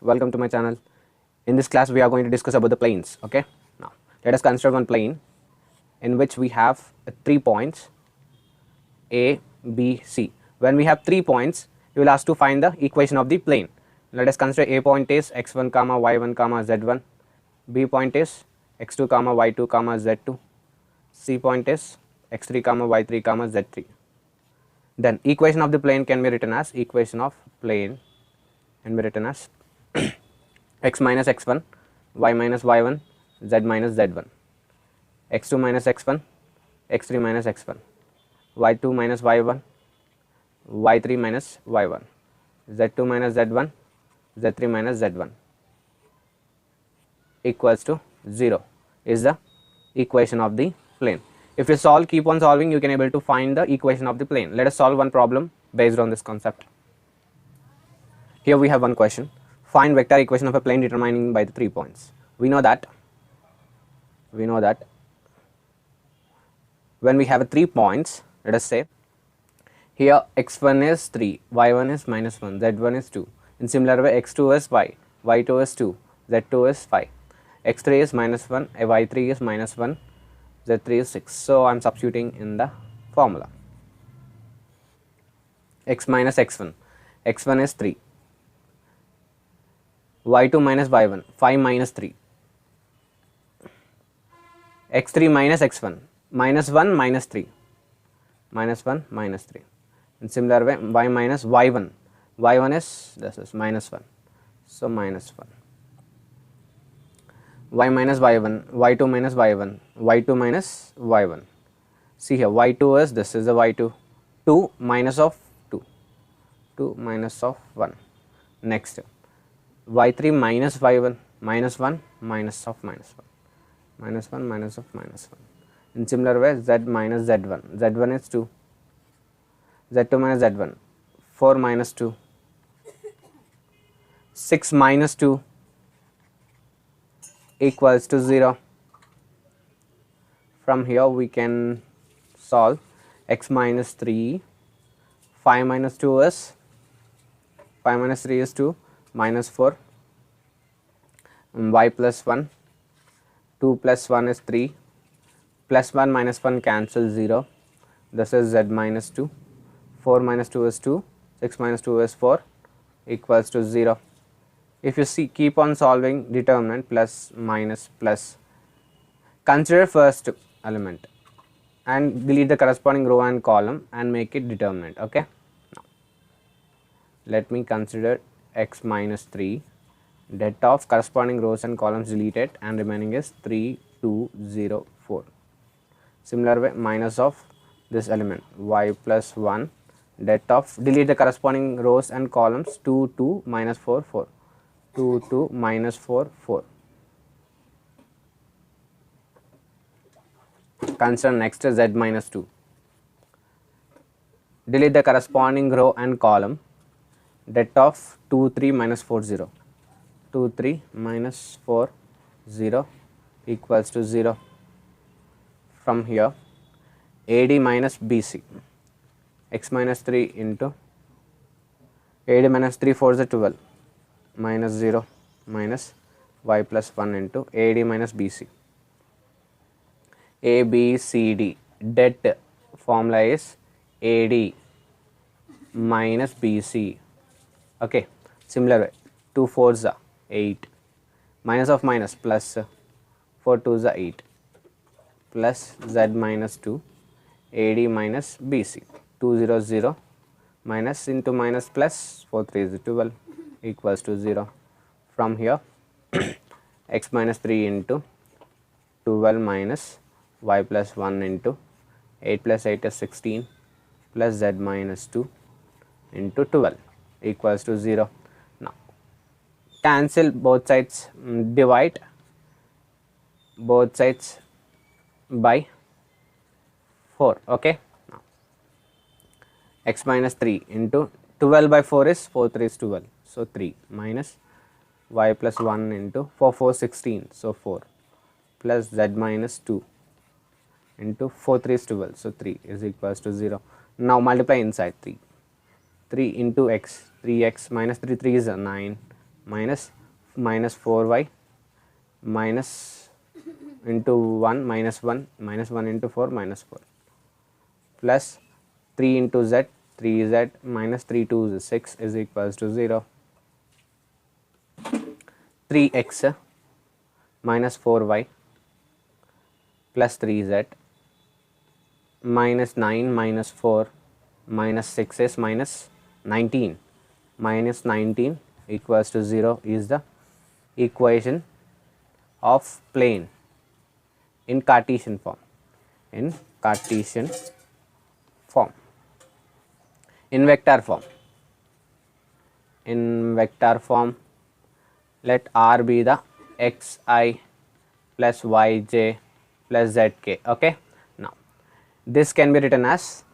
Welcome to my channel. In this class we are going to discuss about the planes. Okay, now let us consider one plane in which we have 3 points A, B, C. When we have 3 points, you will ask to find the equation of the plane. Let us consider A point is x1 comma y1 comma z1, B point is x2 comma y2 comma z2, C point is x3 comma y3 comma z3. Then equation of the plane can be written as equation of plane can be written as x minus x1, y minus y1, z minus z1, x2 minus x1, x3 minus x1, y2 minus y1, y3 minus y1, z2 minus z1, z3 minus z1 equals to 0 is the equation of the plane. If you solve, keep on solving, you can able to find the equation of the plane. Let us solve one problem based on this concept. Here we have one question. Find vector equation of a plane determining by the 3 points. We know that when we have 3 points, let us say here x1 is 3, y1 is minus 1, z1 is 2. In similar way, x2 is y, y2 is 2, z2 is 5, x3 is minus 1, y3 is minus 1, z3 is 6. So I am substituting in the formula. X minus x1, x1 is 3, y2 minus y1, 5 minus 3, x3 minus x1, minus 1 minus 3, minus 1 minus 3. In similar way, y minus y1, y1 is this is minus 1, so minus 1, y minus y1, y2 minus y1, y2 minus y1. See here, y2 is this is the y2, 2 minus of 2, 2 minus of 1. Next, y3 minus y1, minus 1 minus of minus 1, minus 1 minus of minus 1. In similar way, z minus z1, z1 is 2, z2 minus z1, 4 minus 2, 6 minus 2 equals to 0. From here we can solve x minus 3, 5 minus 2 is 5 minus 3 is 2, minus 4, y plus 1, 2 plus 1 is 3, plus 1 minus 1 cancel 0, this is z minus 2, 4 minus 2 is 2, 6 minus 2 is 4 equals to 0. If you see, keep on solving determinant plus minus plus, consider first element and delete the corresponding row and column and make it determinant. Okay, now let me consider x minus 3, det of corresponding rows and columns deleted and remaining is 3, 2, 0, 4. Similar way, minus of this element y plus 1, det of delete the corresponding rows and columns 2, 2, minus 4, 4, 2, 2, minus 4, 4. Consider next z minus 2. Delete the corresponding row and column, det of 2, 3, minus 4, 0. 2, 3, minus 4, 0 equals to 0. From here, AD minus BC, x minus 3 into AD minus 3 4 is 12, minus 0 minus y plus 1 into AD minus BC. ABCD, det formula is AD minus BC. Okay, similar way, 2 4s are 8, minus of minus plus 4 2s are 8, plus z minus 2, AD minus BC, 2 0 0 minus into minus plus 4 3 is 12 equals to 0. From here, x minus 3 into 12 minus y plus 1 into 8 plus 8 is 16 plus z minus 2 into 12 equals to 0. Now cancel both sides, divide both sides by 4. Okay, now x minus 3 into 12 by 4 is 4 3 is 12, so 3 minus y plus 1 into 4 4 16, so 4 plus z minus 2 into 4 3 is 12, so 3 is equals to 0. Now multiply inside 3, 3 into x, 3x minus 3 3 is 9 minus 4y minus into 1 minus 1 minus 1 into 4 minus 4 plus 3 into z 3z minus 3 to 6 is equals to 0. 3x minus 4y plus 3z minus 9 minus 4 minus 6 is minus 19 minus 19 equals to 0 is the equation of plane in Cartesian form. In Cartesian form. In vector form. In vector form, let R be the xi plus yj plus zk. Okay. Now, this can be written as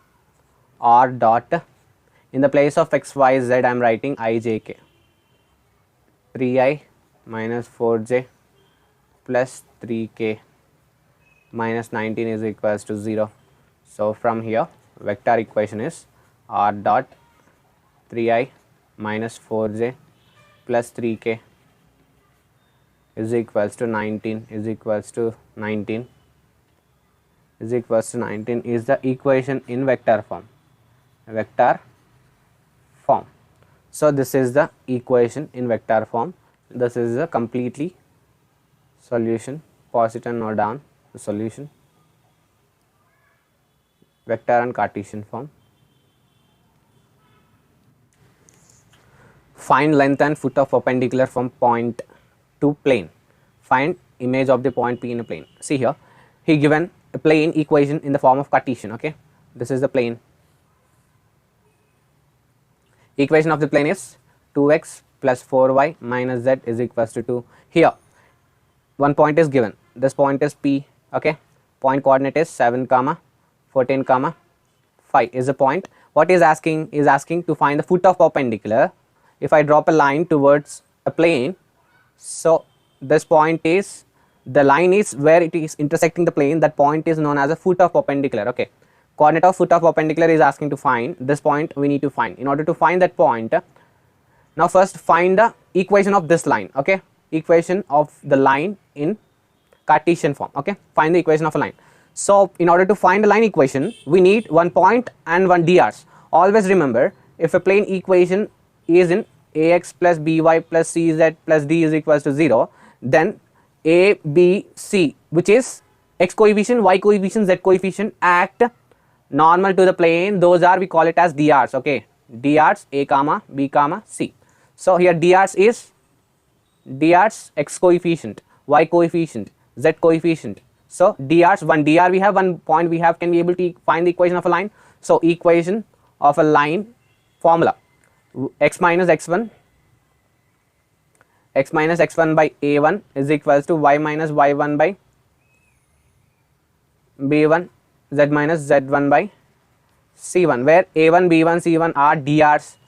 R dot, in the place of x, y, z, I am writing I, j, k. 3i minus 4j plus 3k minus 19 is equals to 0. So, from here vector equation is R dot 3i minus 4j plus 3k is equals to 19 is equals to 19 is equals to 19 is the equation in vector form. Vector form. So, this is the equation in vector form. This is a completely solution. Pause it and note down the solution. Vector and Cartesian form. Find length and foot of perpendicular from point to plane. Find image of the point P in a plane. See here, he given a plane equation in the form of Cartesian. Okay, this is the plane. Equation of the plane is 2x plus 4y minus z is equals to 2. Here one point is given, this point is P. Okay, point coordinate is 7 comma 14 comma 5 is a point. What is asking to find the foot of perpendicular. If I drop a line towards a plane, so this point is, the line is where it is intersecting the plane, that point is known as a foot of perpendicular. Okay, coordinate of foot of perpendicular is asking to find this point. We need to find, in order to find that point, now first find the equation of this line. Okay, equation of the line in Cartesian form. Okay, find the equation of a line. So, in order to find the line equation, we need one point and one drs. Always remember, if a plane equation is in ax plus by plus cz plus d is equals to 0, then a, b, c, which is x coefficient, y coefficient, z coefficient, act normal to the plane. Those are, we call it as drs. Okay, drs a comma b comma c. So, here drs is drs x coefficient, y coefficient, z coefficient. So, drs, one dr we have, one point we have, can be able to find the equation of a line. So, equation of a line formula, x minus x1 by a1 is equals to y minus y1 by b1, z minus z1 by c1, where a1 b1 c1 are drs,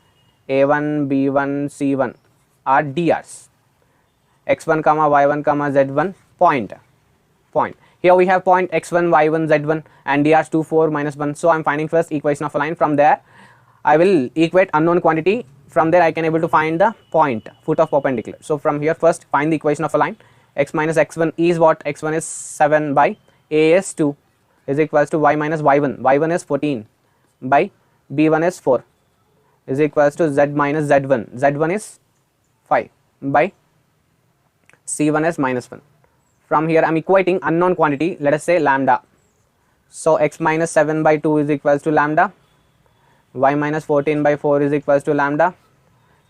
a1 b1 c1 are drs, x1 comma y1 comma z1 point. Here we have point x1 y1 z1 and drs 2 4 minus 1. So, I am finding first equation of a line. From there I will equate unknown quantity. From there I can able to find the point, foot of perpendicular. So, from here first find the equation of a line. X minus x1 is what? X1 is 7 by a is 2 is equals to y minus y1. y1 is 14 by b1 is 4 is equals to z minus z1. z1 is 5 by c1 is minus 1. From here I am equating unknown quantity, let us say lambda. So, x minus 7 by 2 is equals to lambda, y minus 14 by 4 is equals to lambda,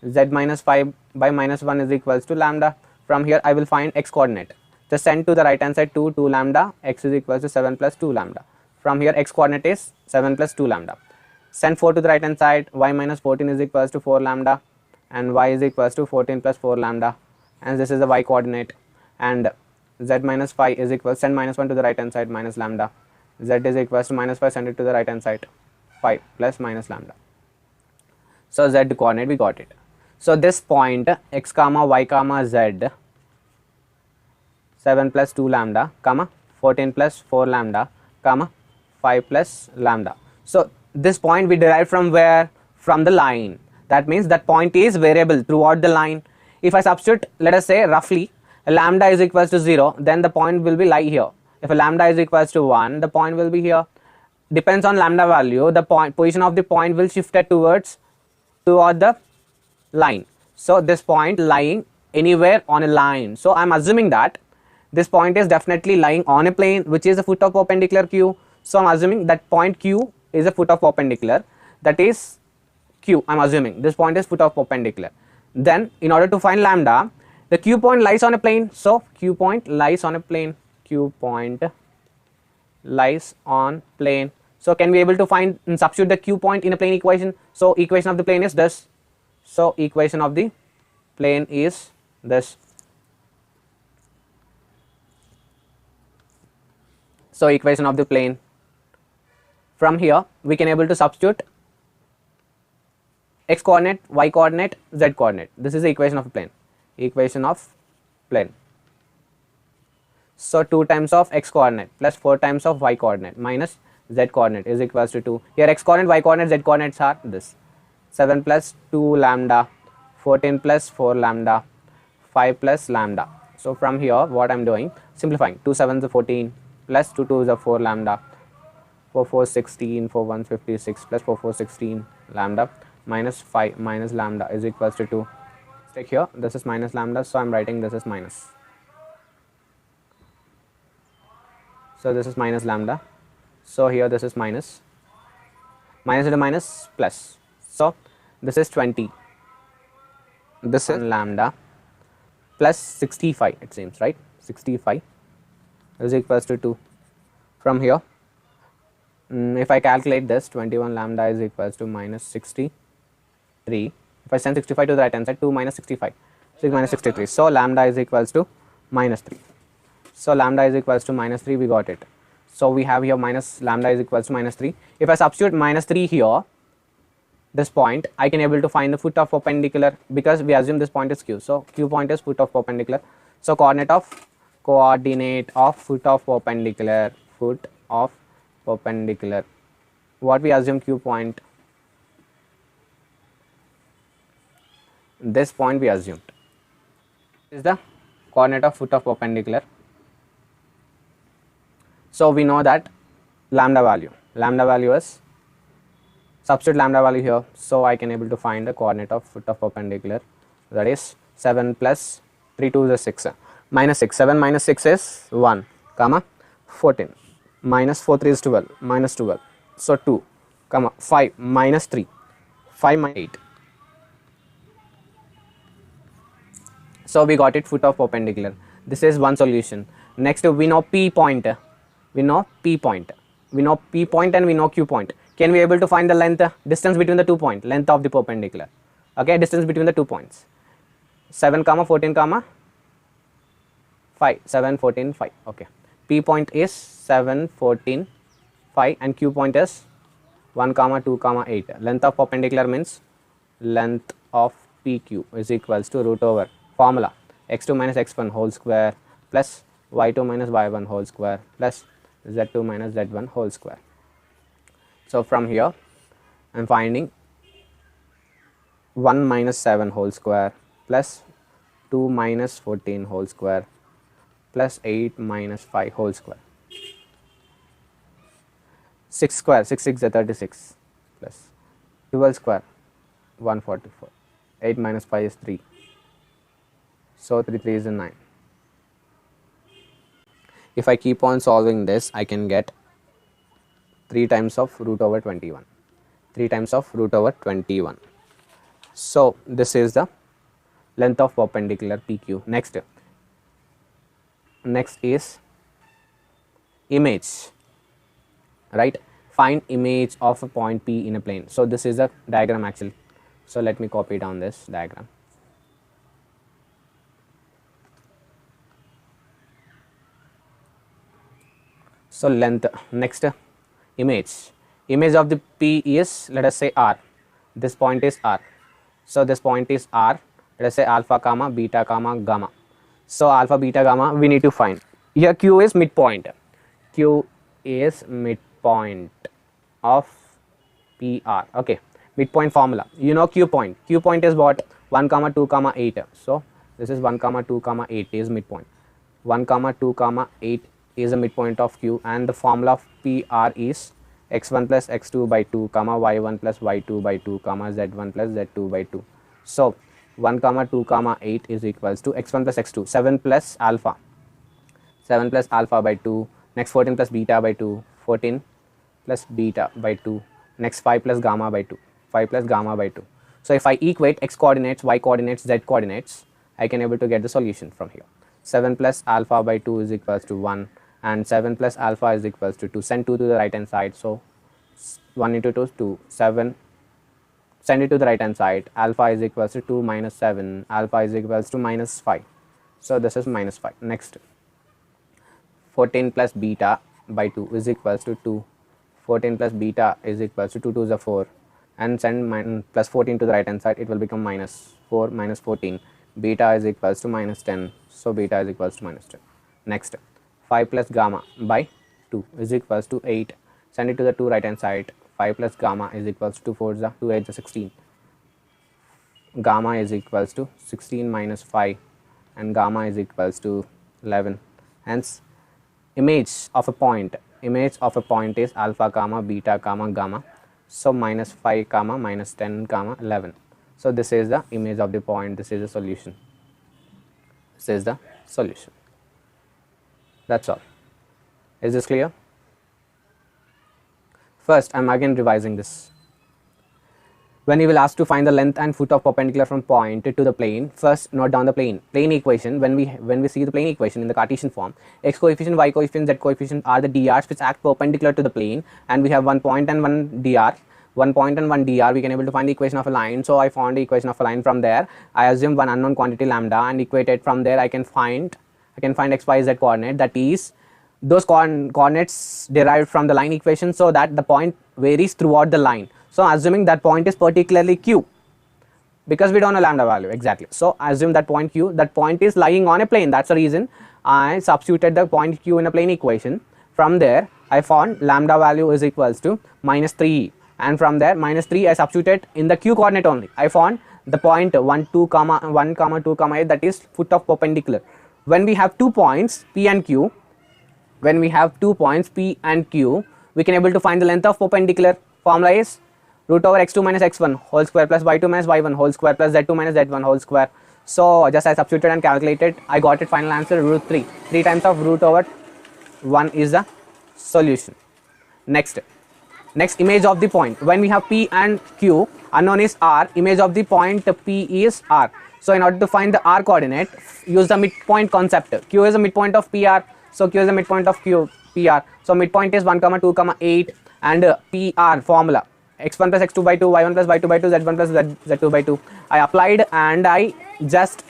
z minus 5 by minus 1 is equals to lambda. From here I will find x coordinate. Just send to the right hand side 2 lambda, x is equals to 7 plus 2 lambda. From here x coordinate is 7 plus 2 lambda. Send 4 to the right hand side, y minus 14 is equals to 4 lambda and y is equals to 14 plus 4 lambda, and this is the y coordinate, and z minus 5 is equals, send minus 1 to the right hand side, minus lambda, z is equals to minus 5, send it to the right hand side, 5 plus minus lambda. So, z coordinate we got it. So, this point x comma y comma z, 7 plus 2 lambda comma 14 plus 4 lambda comma 5 plus lambda. So, this point we derived from where? From the line. That means that point is variable throughout the line. if I substitute, let us say roughly lambda is equals to 0, then the point will be lie here. If lambda is equals to 1, the point will be here. Depends on lambda value, the point position of the point will shift toward the line. So this point lying anywhere on a line. So I am assuming that this point is definitely lying on a plane which is a foot of perpendicular Q. So I am assuming that point Q is a foot of perpendicular, that is Q. I am assuming this point is foot of perpendicular. Then in order to find lambda, the Q point lies on a plane. So Q point lies on a plane. Q point lies on plane. So can we able to find and substitute the Q point in a plane equation? So equation of the plane is this. So equation of the plane is this. So equation of the plane, from here we can able to substitute x coordinate, y coordinate, z coordinate. This is the equation of a plane. Equation of plane. So 2 times of x coordinate plus 4 times of y coordinate minus z coordinate is equals to 2. Here x coordinate, y coordinate, z coordinates are this. 7 plus 2 lambda, 14 plus 4 lambda, 5 plus lambda. So from here what I am doing, simplifying, 2 7 is 14 plus 2 2 is 4 lambda, 4 4 16, 4 1 56 plus 4 4 16 lambda minus 5 minus lambda is equals to 2. Take here, this is minus lambda, so I am writing this is minus. So this is minus lambda. So here this is minus. Minus into minus plus. So this is 20. This is lambda plus 65, it seems, right? 65 is equals to 2. From here, if I calculate this, 21 lambda is equals to minus 63. If I send 65 to the right hand side, 2 minus 65, 6 minus 63. So lambda is equals to minus 3. So lambda is equals to minus 3, we got it. So we have here minus lambda is equals to minus 3. If I substitute minus 3 here, this point, I can able to find the foot of perpendicular, because we assume this point is Q. So Q point is foot of perpendicular. So coordinate of foot of perpendicular, what we assume Q point, this point we assumed is the coordinate of foot of perpendicular. So we know that lambda value is, substitute lambda value here, so I can able to find the coordinate of foot of perpendicular, that is 7 plus 3 2 is 6, minus 6, 7 minus 6 is 1, comma 14, minus 4 3 is 12, minus 12, so 2, comma 5 minus 3, 5 minus 8. So we got it, foot of perpendicular. This is one solution. Next we know P point. We know P point and we know Q point. Can we able to find the length, distance between the 2 points, length of the perpendicular? Okay, distance between the 2 points. 7 comma 14 comma 5, 7 14 5. Okay, P point is 7 14 5 and Q point is 1 comma 2 comma 8. Length of perpendicular means length of PQ is equals to root over formula x2 minus x1 whole square plus y2 minus y1 whole square plus z2 minus z1 whole square. So from here I am finding 1 minus 7 whole square plus 2 minus 14 whole square plus 8 minus 5 whole square. 6 square, 6 6 is 36 plus 12 square 144, 8 minus 5 is 3. So 3 3 is 9. If I keep on solving this, I can get 3 times of root over 21. 3 times of root over 21. So this is the length of perpendicular PQ. Next is image, right? Find image of a point P in a plane. So this is the diagram actually. So let me copy down this diagram. So length, next image of the P is, let us say R. This point is R. So this point is R. Let us say alpha comma beta comma gamma. So alpha beta gamma we need to find. Here Q is midpoint. Q is midpoint of PR. Okay, midpoint formula. You know Q point. Q point is what? 1 comma 2 comma 8. So This is 1 comma 2 comma 8 is midpoint. 1 comma 2 comma 8 is a midpoint of Q, and the formula of PR is x1 plus x2 by 2 comma y1 plus y2 by 2 comma z1 plus z2 by 2. So 1 comma 2 comma 8 is equals to x1 plus x2, 7 plus alpha, 7 plus alpha by 2, next 14 plus beta by 2, 14 plus beta by 2, next 5 plus gamma by 2, 5 plus gamma by 2. So if I equate x coordinates, y coordinates, z coordinates, I can able to get the solution from here. 7 plus alpha by 2 is equals to 1, and 7 plus alpha is equals to 2. Send 2 to the right hand side. So 1 into 2 is 2, 7, send it to the right hand side. Alpha is equals to 2 minus 7, alpha is equals to minus 5. So this is minus 5. Next, 14 plus beta by 2 is equals to 2. 14 plus beta is equals to 2 to the 4, and send plus 14 to the right hand side. It will become minus 4 minus 14. Beta is equals to minus 10. So beta is equals to minus 10. Next, 5 plus gamma by 2 is equals to 8. Send it to the 2 right hand side. 5 plus gamma is equals to 4 the 2 8 is 16. Gamma is equals to 16 minus 5, and gamma is equals to 11. Hence, image of a point is alpha comma beta comma gamma. So minus 5 comma minus 10 comma 11. So this is the image of the point. This is the solution. This is the solution. That's all. Is this clear? First, I am again revising this. When you will ask to find the length and foot of perpendicular from point to the plane, first note down the plane equation. When we see the plane equation in the Cartesian form, x coefficient, y coefficient, z coefficient are the dr's which act perpendicular to the plane, and we have 1 point and 1 dr. 1 point and 1 dr, we can able to find the equation of a line. So I found the equation of a line. From there, I assume one unknown quantity lambda and equate it. From there, I can find x, y, z coordinate, that is those coordinates derived from the line equation, so that the point varies throughout the line. So assuming that point is particularly Q, because we don't know lambda value exactly. So I assume that point Q, that point is lying on a plane. That's the reason I substituted the point Q in a plane equation. From there, I found lambda value is equals to minus 3, and from there minus 3 I substituted in the Q coordinate only. I found the point 1 2 comma 1 comma 2 comma 8, that is foot of perpendicular. When we have 2 points P and Q, we can able to find the length of perpendicular. Formula is root over x2 minus x1 whole square plus y2 minus y1 whole square plus z2 minus z1 whole square. So just I substituted and calculated, I got it final answer root 3. 3 times of root over 1 is the solution. Next image of the point. When we have P and Q, unknown is R, image of the point P is R. So in order to find the R coordinate, use the midpoint concept. Q is the midpoint of PR, so Q is the midpoint of PR. So midpoint is 1 comma 2 comma 8, and PR formula x1 plus x2 by 2, y1 plus y2 by 2, z1 plus z2 by 2. I applied and I just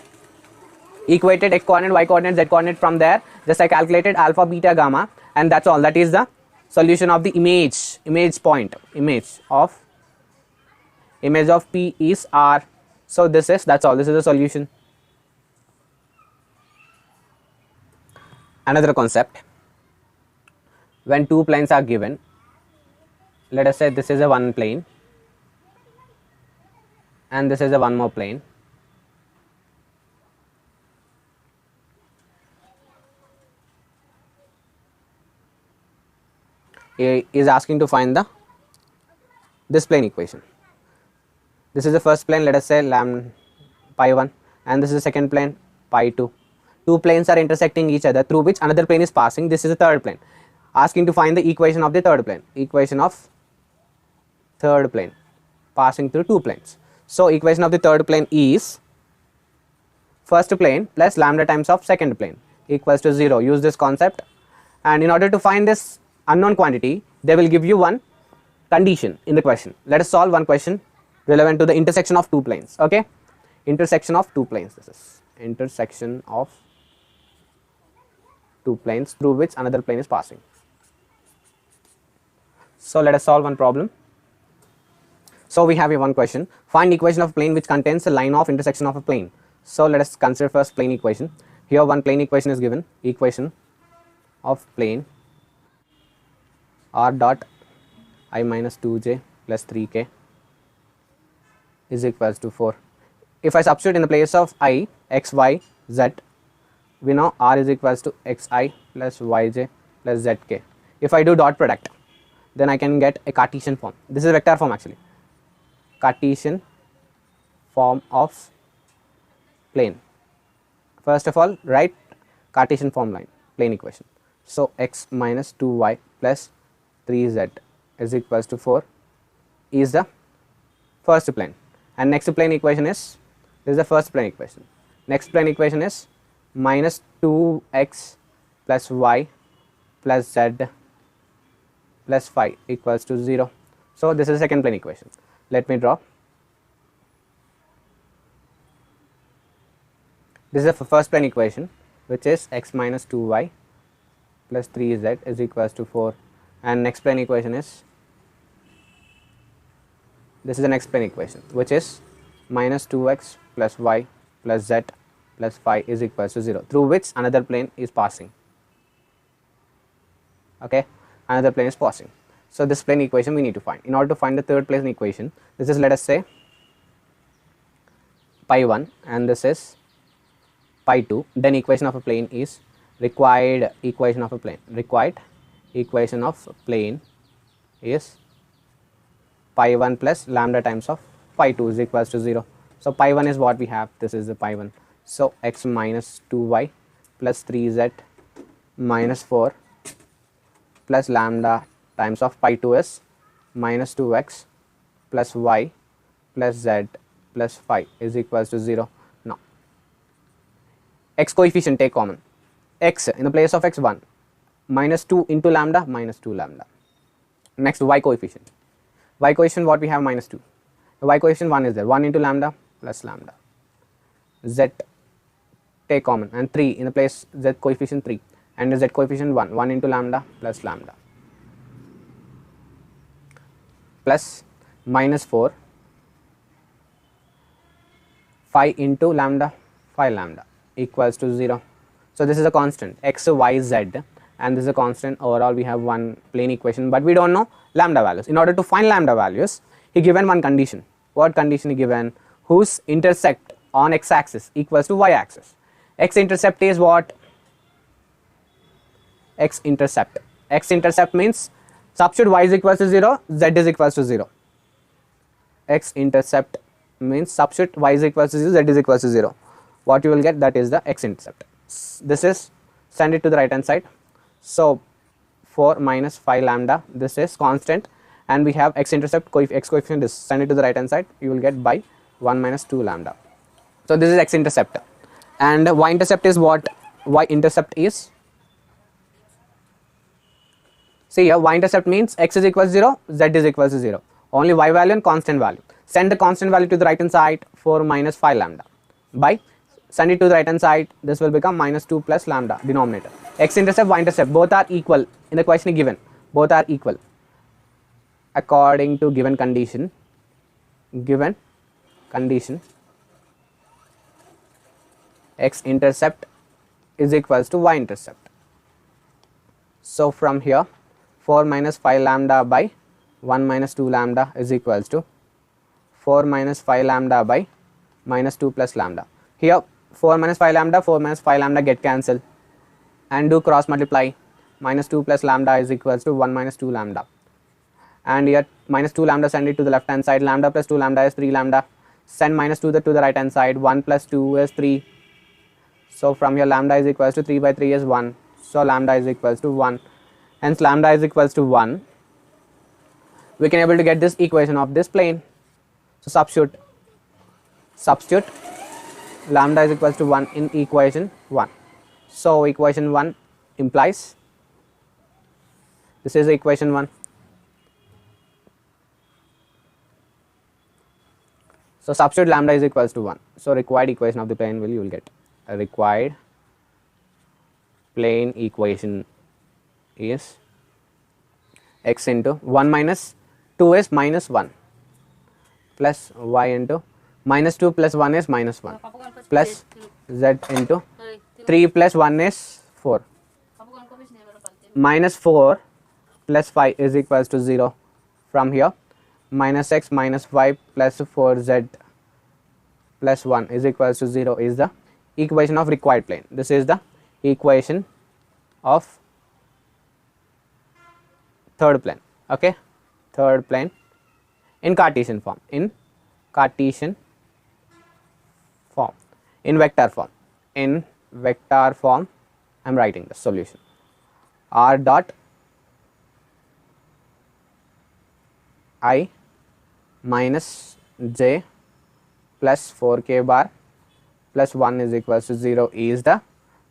equated x coordinate, y coordinate, z coordinate. From there, just I calculated alpha, beta, gamma, and that's all. That is the solution of the image point. Image of P is R. So that's all. This is the solution. Another concept. When two planes are given, let us say this is a one plane and this is a one more plane. A is asking to find this plane equation. This is the first plane, let us say lambda pi 1, and this is the second plane pi 2. Two planes are intersecting each other through which another plane is passing. This is the third plane. Asking to find the equation of the third plane. Equation of third plane passing through two planes. So equation of the third plane is first plane plus lambda times of second plane equals to 0. Use this concept, and in order to find this unknown quantity, they will give you one condition in the question. Let us solve one question relevant to the intersection of two planes. Okay, intersection of two planes. This is intersection of two planes through which another plane is passing. So let us solve one problem. So we have here one question. Find equation of plane which contains a line of intersection of a plane. So let us consider first plane equation. Here one plane equation is given. Equation of plane r dot I minus 2j plus 3k is equals to 4. If I substitute in the place of I, x, y, z. We know r is equals to xi plus yj plus zk. If I do dot product, then I can get a Cartesian form. This is a vector form actually. Cartesian form of plane. First of all, write Cartesian form line, plane equation. So x minus 2y plus 3z is equals to 4 is the first plane, and next plane equation is, this is the first plane equation. Next plane equation is minus 2x plus y plus z plus 5 equals to 0. So this is second plane equation. Let me draw. This is the first plane equation, which is x minus 2y plus 3z is equals to 4, and next plane equation is, this is the next plane equation, which is minus 2x plus y plus z plus 5 is equals to 0, through which another plane is passing. Okay, another plane is passing. So this plane equation we need to find. In order to find the third plane equation, this is, let us say, pi 1 and this is pi 2, then equation of a plane is required equation of a plane. Required equation of plane is pi 1 plus lambda times of pi 2 is equals to 0. So pi 1 is what we have, this is the pi 1. So x minus 2y plus 3z minus 4 plus lambda times of pi 2 is minus 2x plus y plus z plus 5 is equals to 0. Now x coefficient take common. X in the place of x1, minus 2 into lambda, minus 2 lambda. Next y coefficient. Y coefficient what we have, minus 2. The y coefficient 1 is there, 1 into lambda plus lambda. Z take common, and 3 in the place, z coefficient 3, and the z coefficient 1, 1 into lambda plus lambda, plus minus 4, 5 into lambda, 5 lambda equals to 0. So this is a constant x, y, z, and this is a constant. Overall we have one plane equation, but we don't know lambda values. In order to find lambda values, he given one condition. What condition he given? Whose intersect on x axis equals to y axis. X intercept is what? X intercept. X intercept means substitute y is equals to 0, z is equals to 0. X intercept means substitute y is equals to 0, z is equals to 0. What you will get, that is the x intercept. This is, send it to the right hand side. So 4 minus 5 lambda, this is constant, and we have x intercept, x coefficient is, send it to the right hand side, you will get by 1 minus 2 lambda. So this is x intercept, and y intercept is what? Y intercept is, see here, y intercept means x is equals to 0, z is equals to 0, only y value and constant value. Send the constant value to the right hand side, 4 minus 5 lambda, by, send it to the right hand side, this will become minus 2 plus lambda denominator. X intercept, y intercept, both are equal. In the question given, both are equal according to given condition. Given condition, x intercept is equals to y intercept. So from here, 4 minus 5 lambda by 1 minus 2 lambda is equals to 4 minus 5 lambda by minus 2 plus lambda. Here 4 minus 5 lambda get cancelled, and do cross multiply. Minus 2 plus lambda is equals to 1 minus 2 lambda, and here minus 2 lambda, send it to the left hand side. Lambda plus 2 lambda is 3 lambda, send minus 2 to the right hand side. 1 plus 2 is 3. So from here lambda is equals to 3 by 3 is 1. So lambda is equals to 1, hence lambda is equals to 1. We can able to get this equation of this plane. So substitute lambda is equals to 1 in equation 1. So equation 1 implies, this is equation 1. So substitute lambda is equals to 1. So required equation of the plane you will get. A required plane equation is x into 1 minus 2 is minus 1 plus y into minus 2 plus 1 is minus 1 plus z into 3 plus 1 is 4 minus 4 plus 5 is equals to 0. From here minus x minus 5 plus 4z plus 1 is equals to 0 is the equation of required plane. This is the equation of third plane. Okay, third plane in Cartesian form, in Cartesian form, in vector form, in vector form. I am writing the solution. R dot I minus j plus 4k bar plus 1 is equals to 0 is the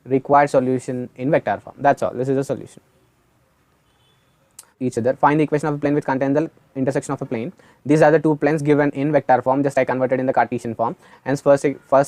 required solution in vector form. That's all. This is the solution. Each other. Find the equation of a plane which contains the intersection of a plane. These are the two planes given in vector form, just I converted in the Cartesian form. And first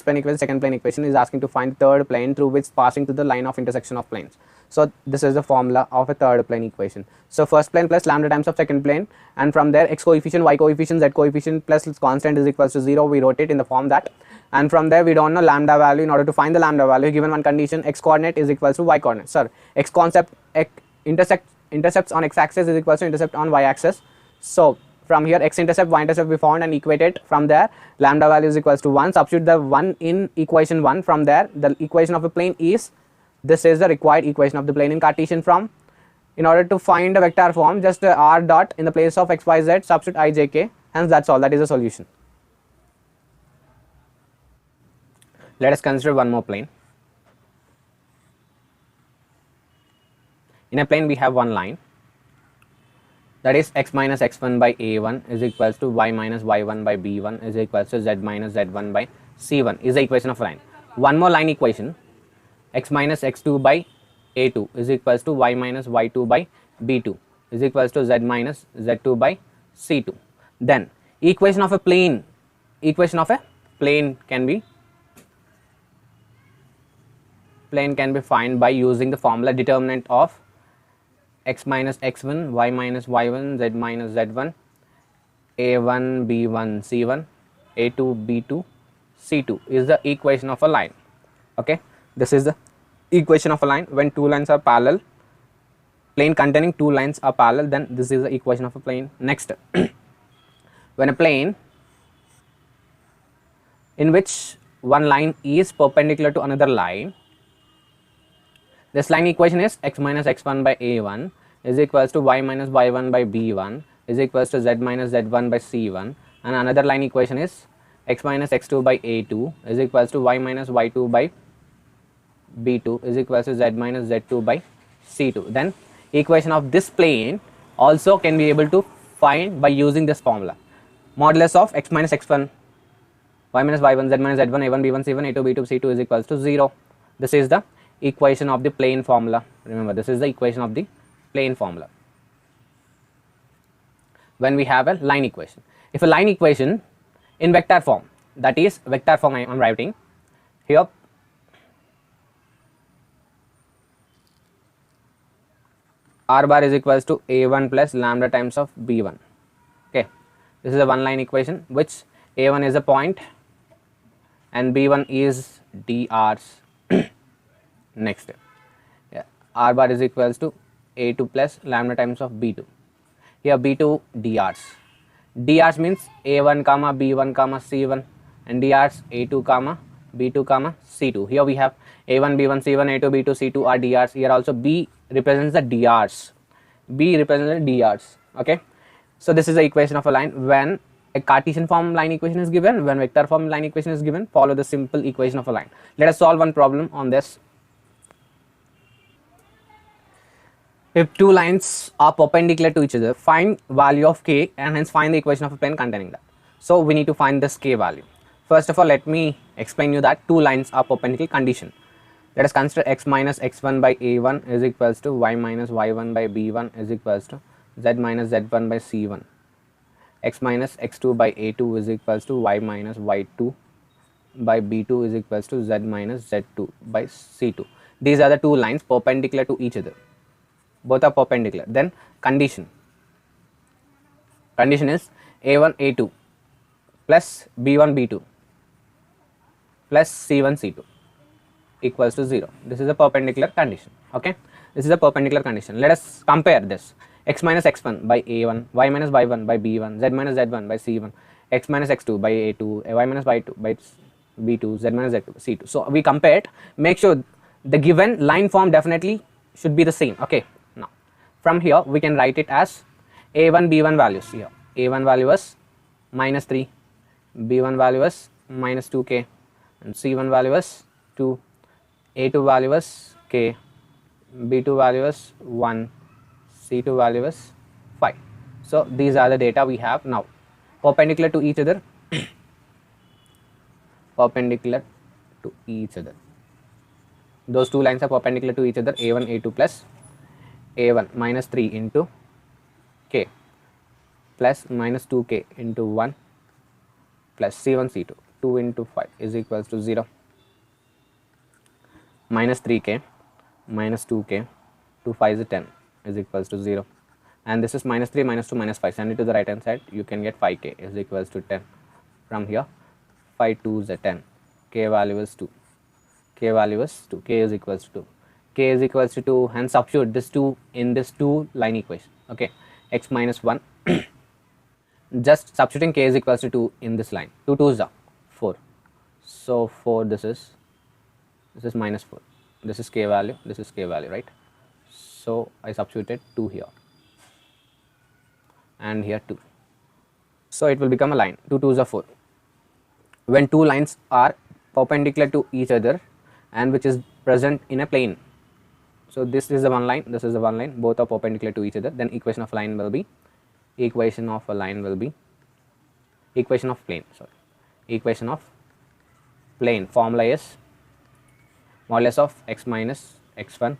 plane equation, second plane equation is asking to find third plane through which passing to the line of intersection of planes. So this is the formula of a third plane equation. So first plane plus lambda times of second plane, and from there x coefficient, y coefficient, z coefficient plus constant is equals to 0. We wrote it in the form that, and from there we don't know lambda value. In order to find the lambda value, given one condition, x coordinate is equals to y coordinate. Sorry, x concept intercepts on x axis is equals to intercept on y axis. So from here x intercept, y intercept we found and equated. From there lambda value is equals to 1. Substitute the 1 in equation 1. From there the equation of a plane is, this is the required equation of the plane in Cartesian form. In order to find a vector form, just r dot in the place of x, y, z, substitute I, j, k. Hence that's all. That is the solution. Let us consider one more plane. In a plane we have one line, that is x minus x1 by a1 is equals to y minus y1 by b1 is equals to z minus z1 by c1 is the equation of a line. One more line equation, x minus x2 by a2 is equals to y minus y2 by b2 is equals to z minus z2 by c2. Then equation of a plane can be found by using the formula determinant of x minus x1, y minus y1, z minus z1, a1 b1 c1, a2 b2 c2 is the equation of a line. Okay, this is the equation of a line. When two lines are parallel, plane containing two lines are parallel, then this is the equation of a plane. Next, when a plane in which one line is perpendicular to another line, this line equation is x minus x1 by a1 is equals to y minus y1 by b1 is equals to z minus z1 by c1, and another line equation is x minus x2 by a2 is equals to y minus y2 by b2 is equals to z minus z2 by c2. Then equation of this plane also can be able to find by using this formula, modulus of x minus x1, y minus y1, z minus z1, a1 b1 c1, a2 b2 c2 is equals to 0. This is the equation of the plane formula. Remember, this is the equation of the plane formula when we have a line equation. If a line equation in vector form, that is vector form I am writing here, r bar is equals to a1 plus lambda times of b1. Okay, this is a one line equation which a1 is a point and b1 is drs. Next, r bar is equals to a2 plus lambda times of b2. Here b2 drs. Drs means a1 comma b1 comma c1, and drs a2 comma b2 comma c2. Here we have a1 b1 c1 a2 b2 c2 are drs. Here also b represents the drs. B represents the drs. Okay, so this is the equation of a line. When a Cartesian form line equation is given, when vector form line equation is given, follow the simple equation of a line. Let us solve one problem on this. If two lines are perpendicular to each other, find value of k and hence find the equation of a plane containing that. So we need to find this k value. First of all, let me explain you that two lines are perpendicular condition. Let us consider x minus x1 by a1 is equals to y minus y1 by b1 is equals to z minus z1 by c1. X minus x2 by a2 is equals to y minus y2 by b2 is equals to z minus z2 by c2. These are the two lines perpendicular to each other. Both are perpendicular. Then condition is a1 a2 plus b1 b2 plus c1 c2 equals to 0. This is a perpendicular condition. Okay, this is a perpendicular condition. Let us compare this. X minus x1 by a1, y minus y1 by b1, z minus z1 by c1, x minus x2 by a2, y minus y2 by B2, Z minus Z2, C2. So we compare it, make sure the given line form definitely should be the same. Okay, now from here we can write it as A1, B1 values here. A1 value is minus 3, B1 value is minus 2k, and C1 value is 2, A2 value is k, B2 value is 1, C2 value is 5. So these are the data we have now, perpendicular to each other, perpendicular to each other. Those two lines are perpendicular to each other, A1, A2 plus A1 minus 3 into k plus minus 2k into 1 plus C1, C2, 2 into 5 is equals to 0, minus 3k minus 2k, 2 5 is 10 is equals to 0, and this is minus 3 minus 2 minus 5, send it to the right hand side, you can get 5k is equals to 10. From here 5 2 is 10, k value is 2, k value is 2, k is equals to 2, k is equals to 2, and substitute this 2 in this 2 line equation. Okay, x minus 1 just substituting k is equals to 2 in this line, 2 2 is 4, so 4 this is minus 4, this is k value, this is k value, right? So I substituted 2 here and here 2, so it will become a line, 2 2s are 4. When two lines are perpendicular to each other and which is present in a plane, so this is the one line, this is the one line, both are perpendicular to each other, then equation of line will be, equation of a line will be, equation of plane, sorry, equation of plane formula is modulus of x minus x1,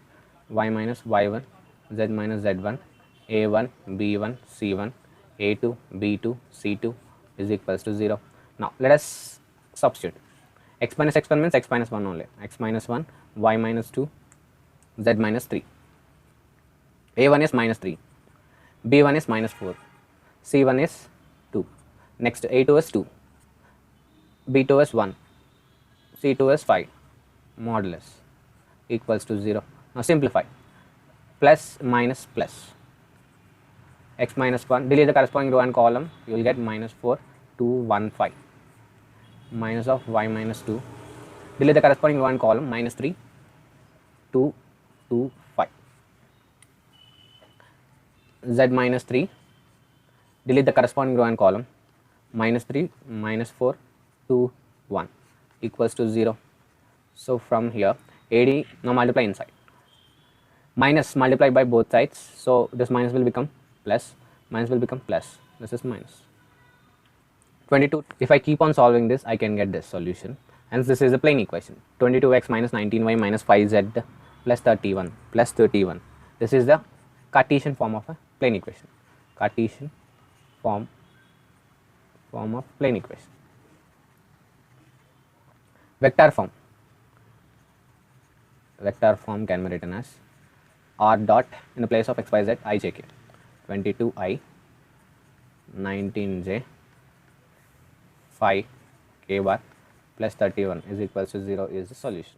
y minus y1, z minus z1, a1, b1, c1, a2, b2, c2 is equals to 0. Now let us substitute. X minus x1 means x minus 1 only, x minus 1, y minus 2, z minus 3, a1 is minus 3, b1 is minus 4, c1 is 2, next a2 is 2, b2 is 1, c2 is 5, modulus equals to 0. Now simplify, plus minus plus, x minus 1, delete the corresponding row and column, you will get minus 4 2 1 5, minus of y minus 2, delete the corresponding row and column, minus 3 2 2 5, z minus 3, delete the corresponding row and column, minus 3 minus 4 2 1 equals to 0. So from here AD, now multiply inside, minus multiply by both sides, so this minus will become plus, minus will become plus, this is minus 22. If I keep on solving this, I can get this solution, hence this is a plane equation, 22x minus 19y minus 5z plus 31 plus 31. This is the Cartesian form of a plane equation, Cartesian form of plane equation. Vector form can be written as r dot in the place of x y z I j k, 22i 19j 5 k bar plus 31 is equals to 0 is the solution.